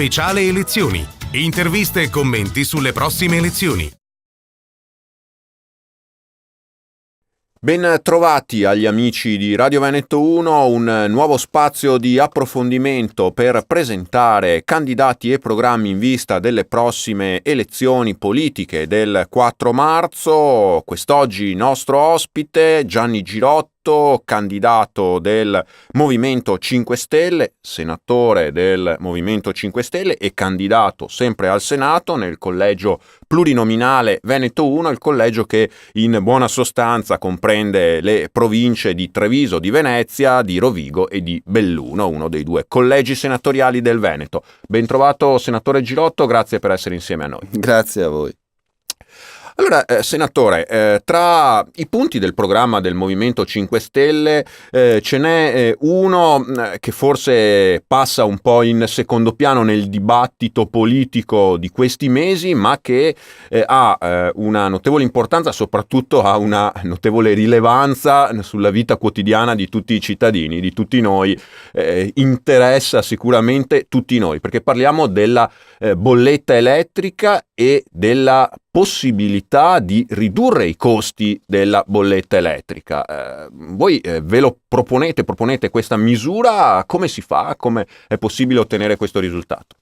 speciale elezioni. Interviste e commenti sulle prossime elezioni. Ben trovati agli amici di Radio Veneto 1, un nuovo spazio di approfondimento per presentare candidati e programmi in vista delle prossime elezioni politiche del 4 marzo. Quest'oggi nostro ospite Gianni Girotto, candidato del Movimento 5 Stelle, senatore del Movimento 5 Stelle e candidato sempre al Senato nel collegio plurinominale Veneto 1, il collegio che in buona sostanza comprende le province di Treviso, di Venezia, di Rovigo e di Belluno, uno dei due collegi senatoriali del Veneto. Ben trovato senatore Girotto, grazie per essere insieme a noi. Grazie a voi. Allora, senatore, tra i punti del programma del Movimento 5 Stelle ce n'è uno che forse passa un po' in secondo piano nel dibattito politico di questi mesi, ma che ha una notevole importanza, soprattutto ha una notevole rilevanza sulla vita quotidiana di tutti i cittadini, di tutti noi, interessa sicuramente tutti noi, perché parliamo della bolletta elettrica e della possibilità di ridurre i costi della bolletta elettrica. Voi ve lo proponete questa misura? Come si fa? Come è possibile ottenere questo risultato?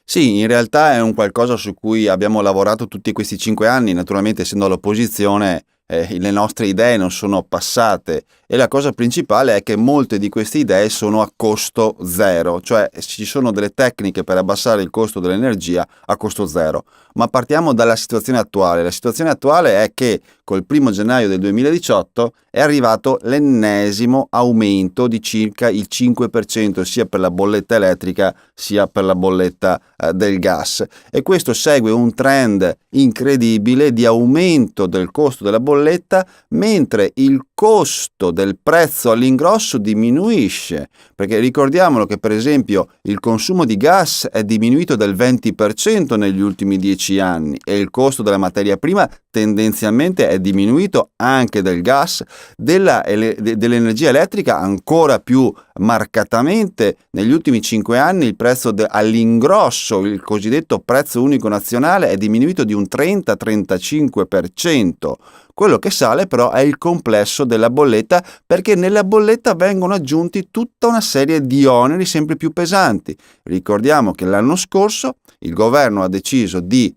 Sì, in realtà è un qualcosa su cui abbiamo lavorato tutti questi 5 anni, naturalmente essendo all'opposizione le nostre idee non sono passate e la cosa principale è che molte di queste idee sono a costo zero, cioè ci sono delle tecniche per abbassare il costo dell'energia a costo zero. Ma partiamo dalla situazione attuale. La situazione attuale è che col 1 gennaio del 2018 è arrivato l'ennesimo aumento di circa il 5% sia per la bolletta elettrica sia per la bolletta del gas, e questo segue un trend incredibile di aumento del costo della bolletta mentre il costo del prezzo all'ingrosso diminuisce, perché ricordiamolo che per esempio il consumo di gas è diminuito del 20% negli ultimi 10 anni e il costo della materia prima tendenzialmente è diminuito anche del gas, dell'energia elettrica ancora più marcatamente. Negli ultimi 5 anni il prezzo all'ingrosso, il cosiddetto prezzo unico nazionale, è diminuito di un 30-35%. Quello che sale però è il complesso della bolletta, perché nella bolletta vengono aggiunti tutta una serie di oneri sempre più pesanti. Ricordiamo che l'anno scorso il governo ha deciso di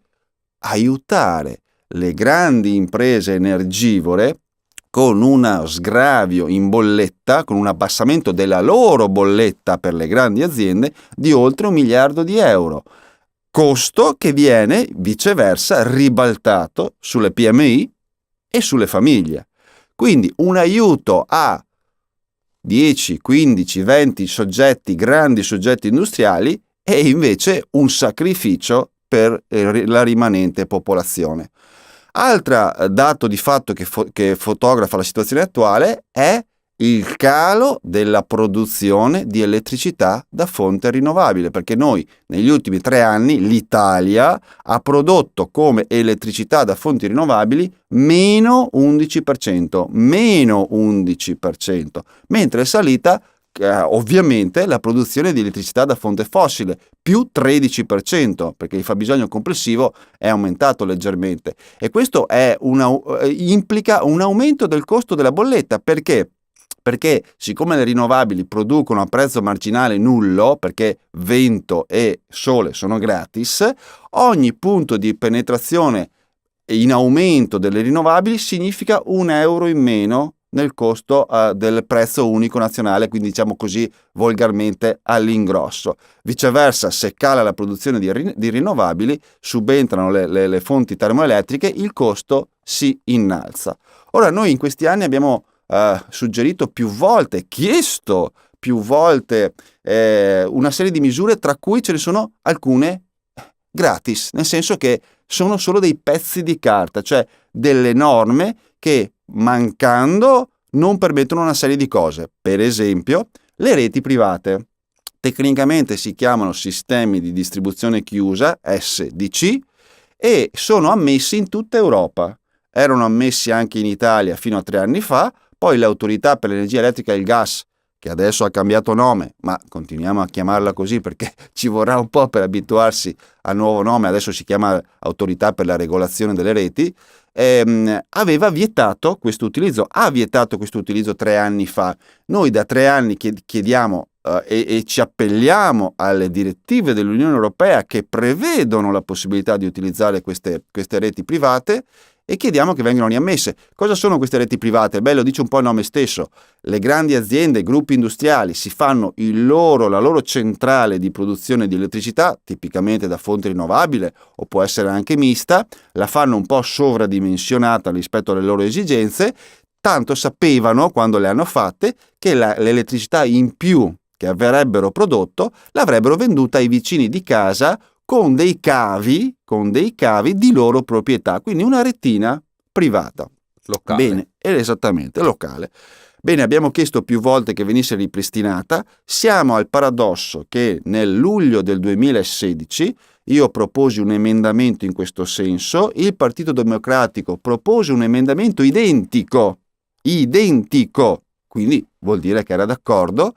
aiutare le grandi imprese energivore con uno sgravio in bolletta, con un abbassamento della loro bolletta per le grandi aziende di oltre 1 miliardo di euro. Costo che viene viceversa ribaltato sulle PMI e sulle famiglie. Quindi un aiuto a 10, 15, 20 soggetti, grandi soggetti industriali, e invece un sacrificio per la rimanente popolazione. Altro dato di fatto che fotografa la situazione attuale è il calo della produzione di elettricità da fonte rinnovabile, perché noi negli ultimi 3 anni l'Italia ha prodotto come elettricità da fonti rinnovabili meno 11%, mentre è salita ovviamente la produzione di elettricità da fonte fossile, più 13%, perché il fabbisogno complessivo è aumentato leggermente, e questo implica un aumento del costo della bolletta. Perché siccome le rinnovabili producono a prezzo marginale nullo, perché vento e sole sono gratis, ogni punto di penetrazione in aumento delle rinnovabili significa €1 in meno nel costo del prezzo unico nazionale, quindi diciamo così volgarmente all'ingrosso. Viceversa, se cala la produzione di rinnovabili, subentrano le fonti termoelettriche, il costo si innalza. Ora, noi in questi anni abbiamo suggerito più volte, chiesto più volte una serie di misure, tra cui ce ne sono alcune gratis, nel senso che sono solo dei pezzi di carta, cioè delle norme che mancando non permettono una serie di cose. Per esempio, le reti private. Tecnicamente si chiamano sistemi di distribuzione chiusa, SDC, e sono ammessi in tutta Europa. Erano ammessi anche in Italia fino a 3 anni fa, poi l'Autorità per l'Energia Elettrica e il Gas che adesso ha cambiato nome, ma continuiamo a chiamarla così perché ci vorrà un po' per abituarsi al nuovo nome, adesso si chiama Autorità per la regolazione delle reti, aveva vietato questo utilizzo, ha vietato questo utilizzo 3 anni fa. Noi da 3 anni chiediamo e ci appelliamo alle direttive dell'Unione Europea che prevedono la possibilità di utilizzare queste reti private e chiediamo che vengano riammesse. Cosa sono queste reti private? Beh, lo dice un po' il nome stesso. Le grandi aziende, i gruppi industriali si fanno la loro centrale di produzione di elettricità, tipicamente da fonte rinnovabile o può essere anche mista, la fanno un po' sovradimensionata rispetto alle loro esigenze, tanto sapevano, quando le hanno fatte, che l'elettricità in più che avrebbero prodotto l'avrebbero venduta ai vicini di casa con dei cavi di loro proprietà, quindi una retina privata. Locale. Bene, esattamente, locale. Bene, abbiamo chiesto più volte che venisse ripristinata, siamo al paradosso che nel luglio del 2016 io proposi un emendamento in questo senso, il Partito Democratico propose un emendamento identico, quindi vuol dire che era d'accordo.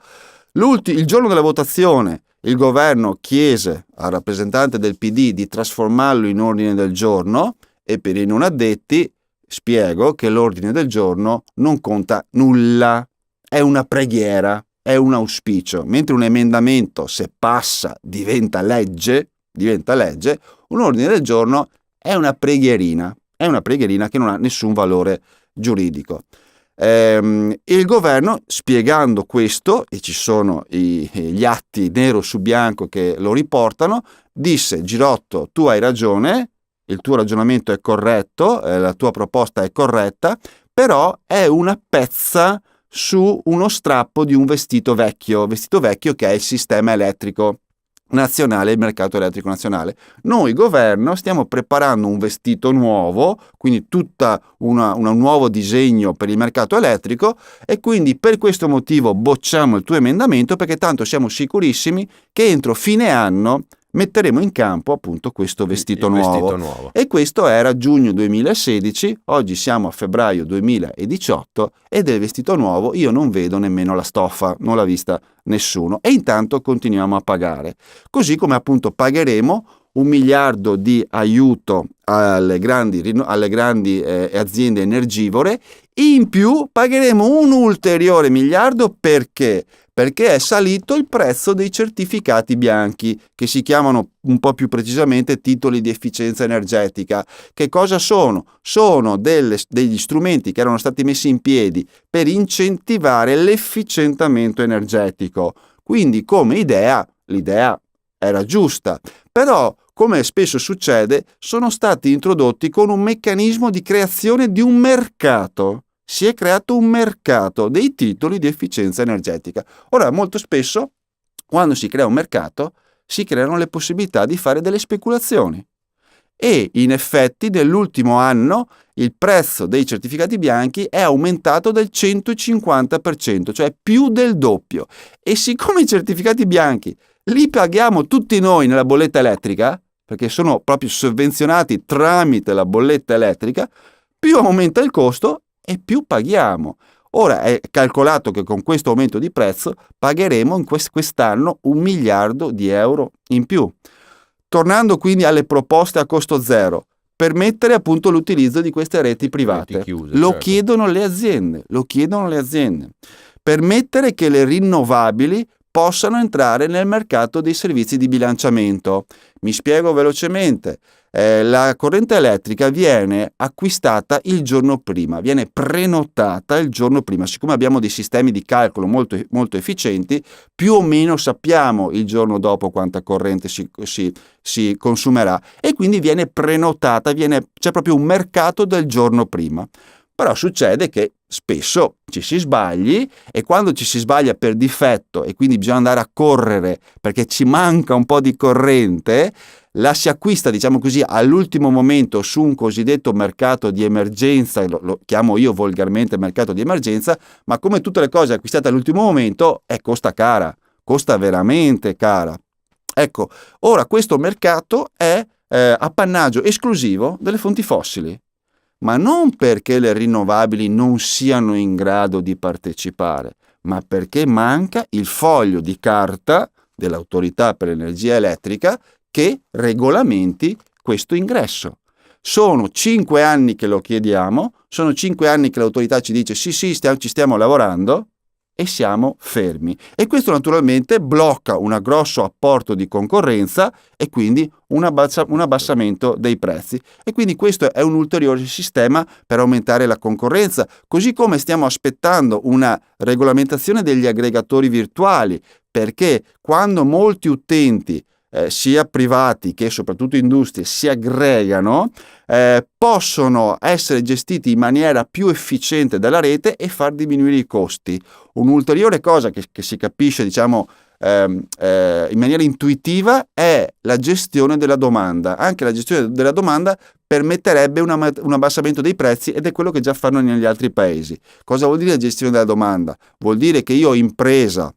Il giorno della votazione il governo chiese al rappresentante del PD di trasformarlo in ordine del giorno e per i non addetti spiego che l'ordine del giorno non conta nulla, è una preghiera, è un auspicio, mentre un emendamento se passa diventa legge, un ordine del giorno è una preghierina che non ha nessun valore giuridico. Il governo, spiegando questo, e ci sono gli atti nero su bianco che lo riportano, disse: Girotto, tu hai ragione, il tuo ragionamento è corretto, la tua proposta è corretta, però è una pezza su uno strappo di un vestito vecchio che è il sistema elettrico nazionale, il mercato elettrico nazionale. Noi governo stiamo preparando un vestito nuovo, quindi tutta un nuovo disegno per il mercato elettrico, e quindi per questo motivo bocciamo il tuo emendamento, perché tanto siamo sicurissimi che entro fine anno metteremo in campo appunto questo vestito nuovo. E questo era giugno 2016, oggi siamo a febbraio 2018 e del vestito nuovo io non vedo nemmeno la stoffa, non l'ha vista nessuno, e intanto continuiamo a pagare. Così come appunto pagheremo 1 miliardo di aiuto alle grandi aziende energivore, in più pagheremo un ulteriore miliardo perché è salito il prezzo dei certificati bianchi, che si chiamano un po' più precisamente titoli di efficienza energetica. Che cosa sono? Sono degli strumenti che erano stati messi in piedi per incentivare l'efficientamento energetico. Quindi come l'idea era giusta, però come spesso succede sono stati introdotti con un meccanismo di creazione di un mercato. Si è creato un mercato dei titoli di efficienza energetica. Ora, molto spesso, quando si crea un mercato, si creano le possibilità di fare delle speculazioni. E in effetti, nell'ultimo anno, il prezzo dei certificati bianchi è aumentato del 150%, cioè più del doppio. E siccome i certificati bianchi li paghiamo tutti noi nella bolletta elettrica, perché sono proprio sovvenzionati tramite la bolletta elettrica, più aumenta il costo e più paghiamo. Ora è calcolato che con questo aumento di prezzo pagheremo in quest'anno 1 miliardo di euro in più. Tornando quindi alle proposte a costo zero, permettere appunto l'utilizzo di queste reti private. Lo chiedono le aziende. Permettere che le rinnovabili possano entrare nel mercato dei servizi di bilanciamento. Mi spiego velocemente. La corrente elettrica viene acquistata il giorno prima, viene prenotata il giorno prima. Siccome abbiamo dei sistemi di calcolo molto, molto efficienti, più o meno sappiamo il giorno dopo quanta corrente si consumerà, e quindi viene prenotata, c'è proprio un mercato del giorno prima. Però succede che spesso ci si sbagli, e quando ci si sbaglia per difetto e quindi bisogna andare a correre perché ci manca un po' di corrente, la si acquista, diciamo così, all'ultimo momento su un cosiddetto mercato di emergenza, lo chiamo io volgarmente mercato di emergenza, ma come tutte le cose acquistate all'ultimo momento costa veramente cara. Ecco, ora questo mercato è appannaggio esclusivo delle fonti fossili. ma non perché le rinnovabili non siano in grado di partecipare, ma perché manca il foglio di carta dell'Autorità per l'Energia Elettrica che regolamenti questo ingresso. Sono 5 anni che lo chiediamo, sono 5 anni che l'autorità ci dice sì, ci stiamo lavorando e siamo fermi. E questo naturalmente blocca un grosso apporto di concorrenza e quindi un abbassamento dei prezzi. E quindi questo è un ulteriore sistema per aumentare la concorrenza, così come stiamo aspettando una regolamentazione degli aggregatori virtuali, perché quando molti utenti sia privati che soprattutto industrie si aggregano, possono essere gestiti in maniera più efficiente dalla rete e far diminuire i costi. Un'ulteriore cosa che si capisce, diciamo, in maniera intuitiva è la gestione della domanda. Anche la gestione della domanda permetterebbe un abbassamento dei prezzi ed è quello che già fanno negli altri paesi. Cosa vuol dire la gestione della domanda? Vuol dire che io impresa,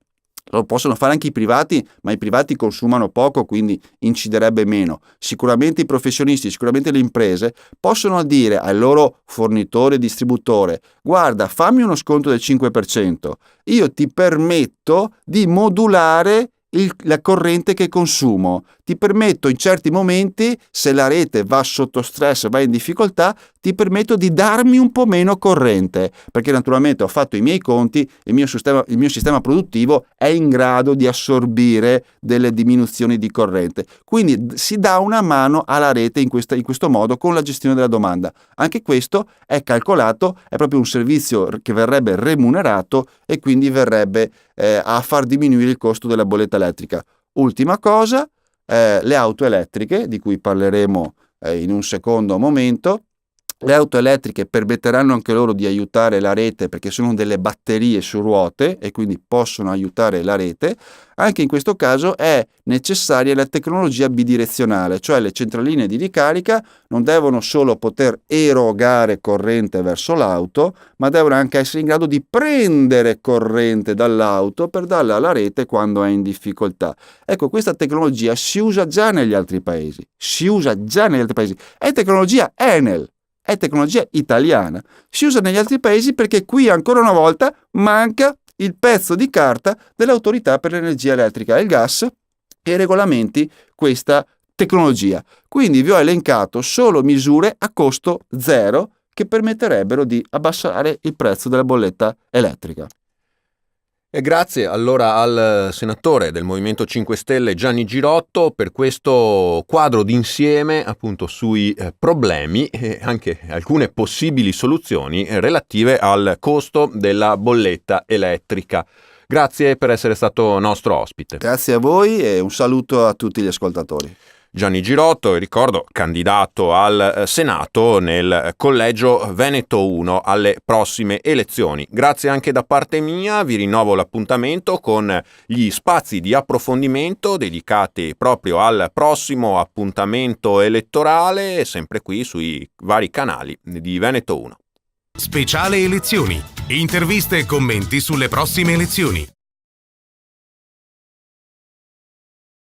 lo possono fare anche i privati, ma i privati consumano poco, quindi inciderebbe meno. Sicuramente i professionisti, sicuramente le imprese possono dire al loro fornitore, distributore: guarda, fammi uno sconto del 5%, io ti permetto di modulare la corrente che consumo, ti permetto in certi momenti, se la rete va sotto stress, va in difficoltà, ti permetto di darmi un po' meno corrente, perché naturalmente ho fatto i miei conti, il mio sistema produttivo è in grado di assorbire delle diminuzioni di corrente. Quindi si dà una mano alla rete in questo modo con la gestione della domanda. Anche questo è calcolato, è proprio un servizio che verrebbe remunerato e quindi verrebbe a far diminuire il costo della bolletta elettrica. Ultima cosa, le auto elettriche, di cui parleremo in un secondo momento. Le auto elettriche permetteranno anche loro di aiutare la rete perché sono delle batterie su ruote e quindi possono aiutare la rete. Anche in questo caso è necessaria la tecnologia bidirezionale, cioè le centraline di ricarica non devono solo poter erogare corrente verso l'auto, ma devono anche essere in grado di prendere corrente dall'auto per darla alla rete quando è in difficoltà. Ecco, questa tecnologia si usa già negli altri paesi, è tecnologia Enel. È tecnologia italiana, si usa negli altri paesi perché qui ancora una volta manca il pezzo di carta dell'Autorità per l'Energia Elettrica e il Gas che regolamenti questa tecnologia. Quindi vi ho elencato solo misure a costo zero che permetterebbero di abbassare il prezzo della bolletta elettrica. E grazie allora al senatore del Movimento 5 Stelle Gianni Girotto per questo quadro d'insieme appunto sui problemi e anche alcune possibili soluzioni relative al costo della bolletta elettrica. Grazie per essere stato nostro ospite. Grazie a voi e un saluto a tutti gli ascoltatori. Gianni Girotto, ricordo, candidato al Senato nel collegio Veneto 1 alle prossime elezioni. Grazie anche da parte mia, vi rinnovo l'appuntamento con gli spazi di approfondimento dedicati proprio al prossimo appuntamento elettorale, sempre qui sui vari canali di Veneto 1. Speciale elezioni. Interviste e commenti sulle prossime elezioni.